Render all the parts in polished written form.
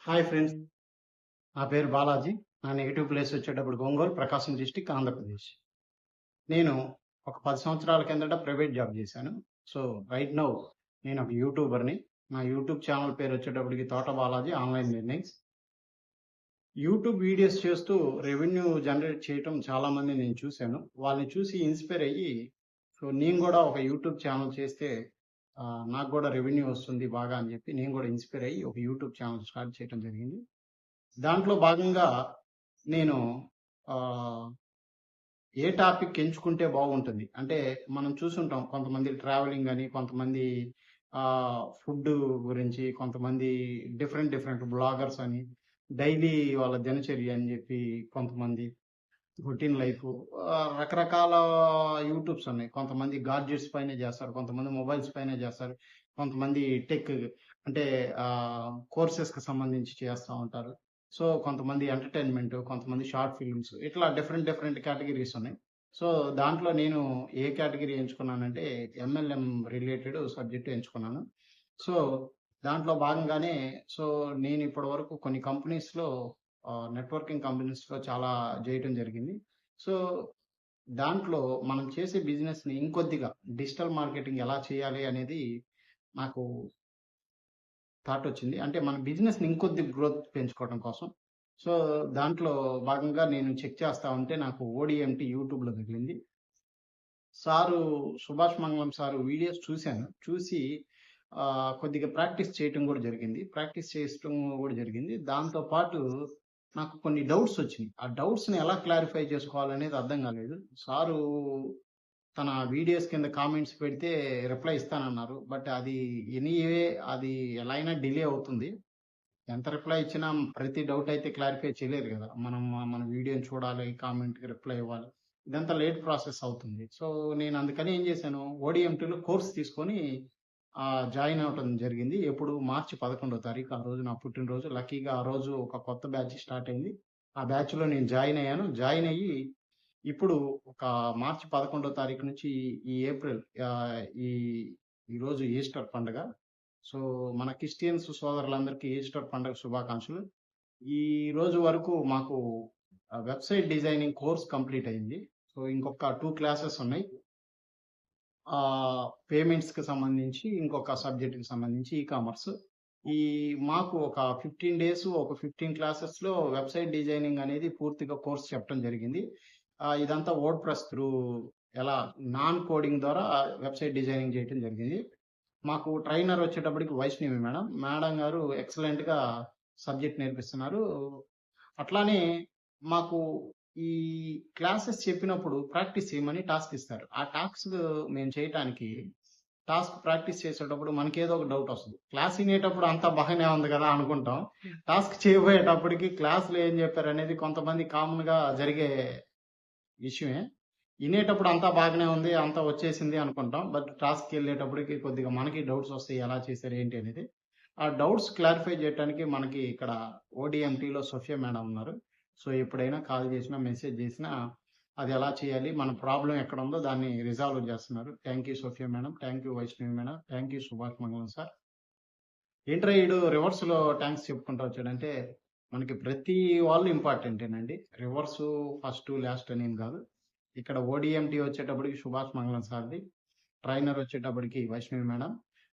Hi friends. నా పేరు బాలాజీ. నా నెగెటివ్ ప్లేస్ వచ్చేటప్పటికి ఒంగోలు, ప్రకాశం డిస్ట్రిక్ట్, ఆంధ్రప్రదేశ్. నేను ఒక 10 సంవత్సరాల కిందట ప్రైవేట్ జాబ్ చేశాను. సో, రైట్ నౌ నేను ఒక యూట్యూబర్‌ని. నా యూట్యూబ్ ఛానల్ పేరు వచ్చేటప్పటికి తోట Balaji online learnings. YouTube videos చేస్తూ రెవెన్యూ జనరేట్ చేయటం చాలామంది నేను చూశాను. వాళ్ళని చూసి ఇన్‌స్పైర్ అయ్యి, సో, నేను గూడా ఒక యూట్యూబ్ ఛానల్ చేస్తే నాకు గూడా రెవెన్యూ వస్తుంది బాగా అని చెప్పి నేను గూడా ఇన్‌స్పైర్ అయ్యి ఒక యూట్యూబ్ ఛానల్ స్టార్ట్ చేయటం జరిగింది. దాంట్లో భాగంగా నేను ఆహ్, ఏ టాపిక్ ఎంచుకుంటే బాగుంటుంది. అంటే మనం చూసుంటాం కొంతమంది ట్రావెలింగ్ అని, కొంతమంది ఫుడ్ గురించి, కొంతమంది డిఫరెంట్ బ్లాగర్స్ అని, డైలీ వాళ్ళ దినచర్య అని చెప్పి కొంతమంది రొటీన్ లైఫ్ రకరకాల యూట్యూబ్స్ ఉన్నాయి. కొంతమంది గాడ్జెట్స్ పైనే చేస్తారు. కొంతమంది మొబైల్స్ పైనే చేస్తారు. కొంతమంది టెక్ అంటే కోర్సెస్‌కి సంబంధించి చేస్తా ఉంటారు. సో, కొంతమంది ఎంటర్‌టైన్‌మెంట్, కొంతమంది షార్ట్ ఫిల్మ్స్ ఇట్లా డిఫరెంట్ కేటగరీస్ ఉన్నాయి. సో, దాంట్లో నేను ఏ కేటగరీ ఎంచుకున్నానంటే ఎంఎల్ఎం రిలేటెడ్ సబ్జెక్ట్ ఎంచుకున్నాను. సో, దాంట్లో భాగంగానే సో, నేను ఇప్పటి వరకు కొన్ని కంపెనీస్‌లో నెట్వర్కింగ్ కంపెనీస్‌లో చాలా జేయటం జరిగింది. సో, దాంట్లో మనం చేసే బిజినెస్‌ని ఇంకొద్దిగా డిజిటల్ మార్కెటింగ్ ఎలా చేయాలి అనేది నాకు థాట్ వచ్చింది. అంటే మన బిజినెస్‌ని ఇంకొద్ది గ్రోత్ పెంచుకోవడం కోసం. సో, దాంట్లో భాగంగా నేను చెక్ చేస్తా ఉంటే నాకు ఓడిఎంటి యూట్యూబ్‌లో తగిలింది. సారు సుభాష్ మంగళం సారు వీడియోస్ చూశాను. చూసి కొద్దిగా ప్రాక్టీస్ చేయటం గూడా జరిగింది. ప్రాక్టీస్ చేయటం గూడా జరిగింది. దాంతో పాటు నాకు కొన్ని డౌట్స్ వచ్చినియి. ఆ డౌట్స్‌ని ఎలా క్లారిఫై చేసుకోవాలనేది అర్థం కాలేదు. సారు తన వీడియోస్ కింద కామెంట్స్ పెడితే రిప్లై ఇస్తానన్నారు. బట్ అది ఎనీవే అది ఎలా అయినా డిలే అవుతుంది. ఎంత రిప్లై ఇచ్చినా ప్రతి డౌట్ అయితే క్లారిఫై చేయలేరు గదా! మనం మన వీడియోని చూడాలి, కామెంట్‌కి రిప్లై ఇవ్వాలి. ఇదంతా లేట్ ప్రాసెస్ అవుతుంది. సో, నేను అందుకని ఏం చేశాను, ఓడీఎంటీలో కోర్స్ తీసుకొని జాయిన్ అవ్వటం జరిగింది. ఎప్పుడు మార్చి 11వ తారీఖు. ఆ రోజు నా పుట్టినరోజు. లక్కీగా ఆ రోజు ఒక కొత్త బ్యాచ్ స్టార్ట్ అయింది. ఆ బ్యాచ్‌లో నేను జాయిన్ అయ్యాను. జాయిన్ అయ్యి ఇప్పుడు ఒక మార్చి 11వ తారీఖు నుంచి ఈ ఏప్రిల్ ఈ ఈరోజు ఈస్టర్ పండుగ. సో, మన క్రిస్టియన్స్ సోదరులందరికీ ఈస్టర్ పండుగ శుభాకాంక్షలు. ఈ రోజు వరకు మాకు వెబ్‌సైట్ డిజైనింగ్ కోర్స్ కంప్లీట్ అయింది. సో, ఇంకొక 2 క్లాసెస్ ఉన్నాయి. పేమెంట్స్‌కి సంబంధించి ఇంకొక సబ్జెక్ట్‌కి సంబంధించి కామర్స్. ఈ మాకు ఒక 15 డేస్, ఒక 15 క్లాసెస్‌లో వెబ్‌సైట్ డిజైనింగ్ అనేది పూర్తిగా కోర్స్ చెప్పడం జరిగింది. ఇదంతా వర్డ్‌ప్రెస్ త్రూ ఎలా నాన్ కోడింగ్ ద్వారా వెబ్‌సైట్ డిజైనింగ్ చేయటం జరిగింది. మాకు ట్రైనర్ వచ్చేటప్పటికి వైష్ణవి మేడం. మేడం గారు ఎక్సలెంట్‌గా సబ్జెక్ట్ నేర్పిస్తున్నారు. అట్లానే మాకు ఈ క్లాసెస్ చెప్పినప్పుడు ప్రాక్టీస్ చేయమని టాస్క్ ఇస్తారు. ఆ టాస్క్ మేము చేయటానికి టాస్క్ ప్రాక్టీస్ చేసేటప్పుడు మనకేదో ఒక డౌట్ వస్తది. క్లాస్ ఇనేటప్పుడు అంతా బాగానే ఉంది కదా అనుకుంటాం. టాస్క్ చేయబోయేటప్పటికి క్లాస్‌లో ఏం చెప్పారనేది కొంతమంది కామన్‌గా జరిగే విషయమే. ఇనేటప్పుడు అంతా బాగానే ఉంది, అంతా వచ్చేసింది అనుకుంటాం. బట్ టాస్క్‌కెళ్ళేటప్పటికి కొద్దిగా మనకి డౌట్స్ వస్తాయి. ఎలా చేశారు ఏంటి అనేది. ఆ డౌట్స్ క్లారిఫై చేయటానికి మనకి ఇక్కడ ఓడీఎంటీలో సోఫియా మేడం ఉన్నారు. సో, ఎప్పుడైనా కాల్ చేసినా, మెసేజ్ చేసినా అది ఎలా చేయాలి, మన ప్రాబ్లమ్ ఎక్కడుందో దాన్ని రిజాల్వ్ చేస్తున్నారు. Thank you Sophia madam. Thank you Vaishnavi madam. Thank you Subhash Mangalam sir. ఏంట్రా ఈడు రివర్స్‌లో థాంక్స్ చెప్పుకుంటా వచ్చాడంటే, మనకి ప్రతి వాళ్ళు ఇంపార్టెంటేనండి. రివర్సు, ఫస్టు, లాస్ట్ అనేం కాదు. ఇక్కడ ఓడీఎంటీ వచ్చేటప్పటికి సుభాష్ మంగళం సార్‌ది. ట్రైనర్ వచ్చేటప్పటికి వైష్ణవి మేడం.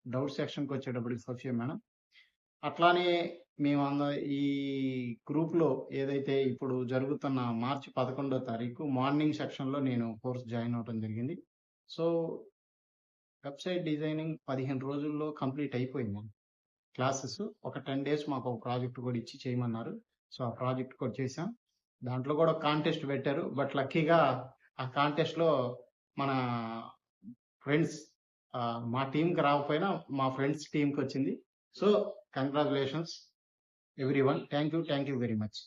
డౌట్ సెక్షన్‌కి వచ్చేటప్పటికి సోఫియా మేడం. అట్లానే ఈ గ్రూప్‌లో ఏదైతే ఇప్పుడు జరుగుతున్న మార్చి 11వ తారీఖు మార్నింగ్ సెక్షన్‌లో నేను కోర్స్ జాయిన్ అవ్వటం జరిగింది. సో, వెబ్‌సైట్ డిజైనింగ్ 15 రోజుల్లో కంప్లీట్ అయిపోయింది క్లాసెస్. ఒక 10 డేస్ మాకు ఒక ప్రాజెక్ట్ కూడా ఇచ్చి చేయమన్నారు. సో, ఆ ప్రాజెక్ట్ కూడా చేశాం. దాంట్లో కూడా కాంటెస్ట్ పెట్టారు. బట్ లక్కీగా ఆ కాంటెస్ట్‌లో మన ఫ్రెండ్స్ మా టీమ్‌కి రాకపోయినా మా ఫ్రెండ్స్ టీమ్‌కొచ్చింది. So, congratulations everyone. Thank you very much.